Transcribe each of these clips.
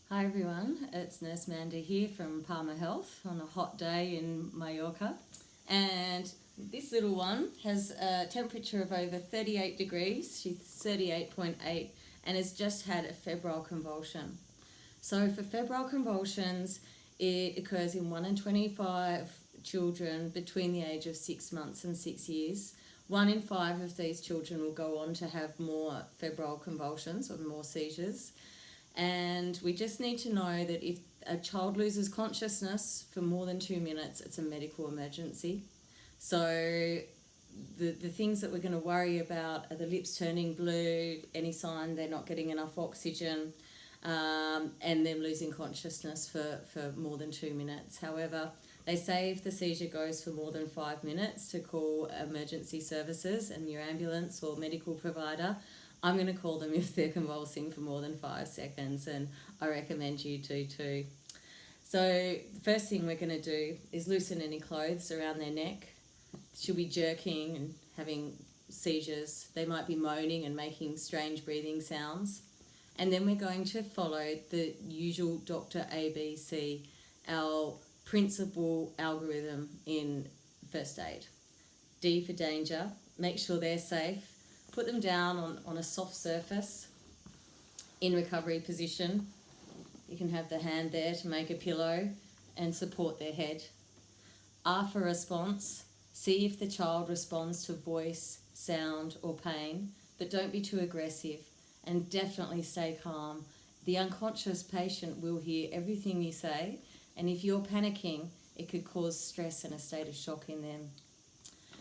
Hi everyone, it's Nurse Manda here from Palmer Health on a hot day in Mallorca, and this little one has a temperature of over 38 degrees. She's 38.8 and has just had a febrile convulsion. So for febrile convulsions, it occurs in 1 in 25 children between the age of 6 months and 6 years. 1 in 5 of these children will go on to have more febrile convulsions or more seizures. And we just need to know that if a child loses consciousness for more than 2 minutes, it's a medical emergency. So the things that we're going to worry about are the lips turning blue, any sign they're not getting enough oxygen, and them losing consciousness for more than 2 minutes. However, they say if the seizure goes for more than 5 minutes to call emergency services and your ambulance or medical provider. I'm going to call them if they're convulsing for more than 5 seconds, and I recommend you do too. So the first thing we're going to do is loosen any clothes around their neck. She'll be jerking and having seizures. They might be moaning and making strange breathing sounds. And then we're going to follow the usual Dr. ABC, our principal algorithm in first aid. D for danger, make sure they're safe. Put them down on a soft surface in recovery position. You can have the hand there to make a pillow and support their head. R for response, see if the child responds to voice, sound or pain, but don't be too aggressive and definitely stay calm. The unconscious patient will hear everything you say, and if you're panicking, it could cause stress and a state of shock in them.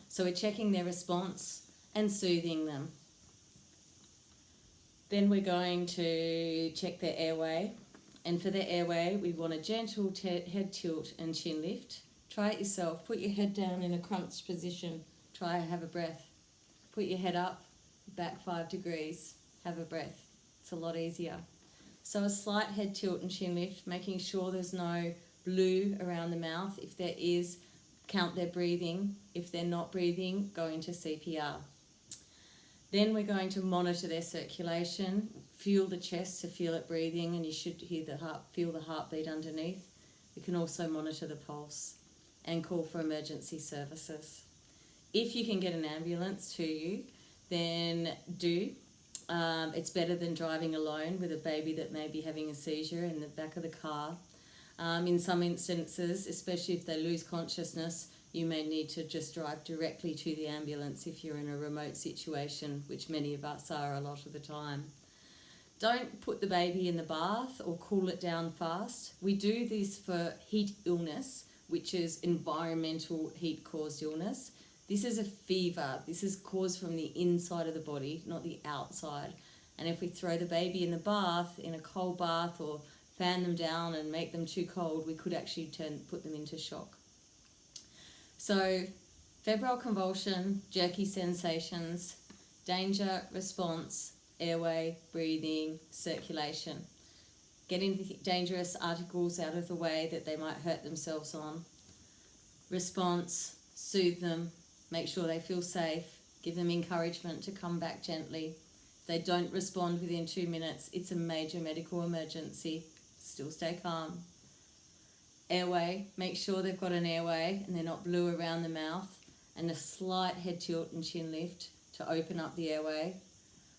So we're checking their response and soothing them. Then we're going to check their airway, and for the airway we want a gentle head tilt and chin lift. Try it yourself. Put your head down in a crunched position. Try have a breath. Put your head up, back 5 degrees, have a breath. It's a lot easier. So a slight head tilt and chin lift, making sure there's no blue around the mouth. If there is, count their breathing. If they're not breathing, go into CPR. Then we're going to monitor their circulation, feel the chest to feel it breathing, and you should hear feel the heartbeat underneath. You can also monitor the pulse and call for emergency services. If you can get an ambulance to you, then do. It's better than driving alone with a baby that may be having a seizure in the back of the car. In some instances, especially if they lose consciousness, you may need to just drive directly to the ambulance if you're in a remote situation, which many of us are a lot of the time. Don't put the baby in the bath or cool it down fast. We do this for heat illness, which is environmental heat-caused illness. This is a fever. This is caused from the inside of the body, not the outside. And if we throw the baby in the bath, in a cold bath, or fan them down and make them too cold, we could actually put them into shock. So febrile convulsion, jerky sensations, danger, response, airway, breathing, circulation. Getting the dangerous articles out of the way that they might hurt themselves on. Response, soothe them, make sure they feel safe, give them encouragement to come back gently. If they don't respond within 2 minutes, it's a major medical emergency. Still stay calm. Airway, make sure they've got an airway and they're not blue around the mouth, and a slight head tilt and chin lift to open up the airway.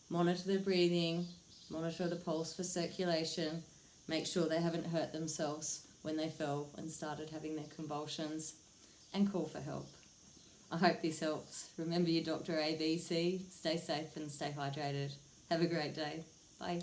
Monitor the breathing, monitor the pulse for circulation, make sure they haven't hurt themselves when they fell and started having their convulsions, and call for help. I hope this helps. Remember your Dr. ABC, stay safe and stay hydrated. Have a great day. Bye.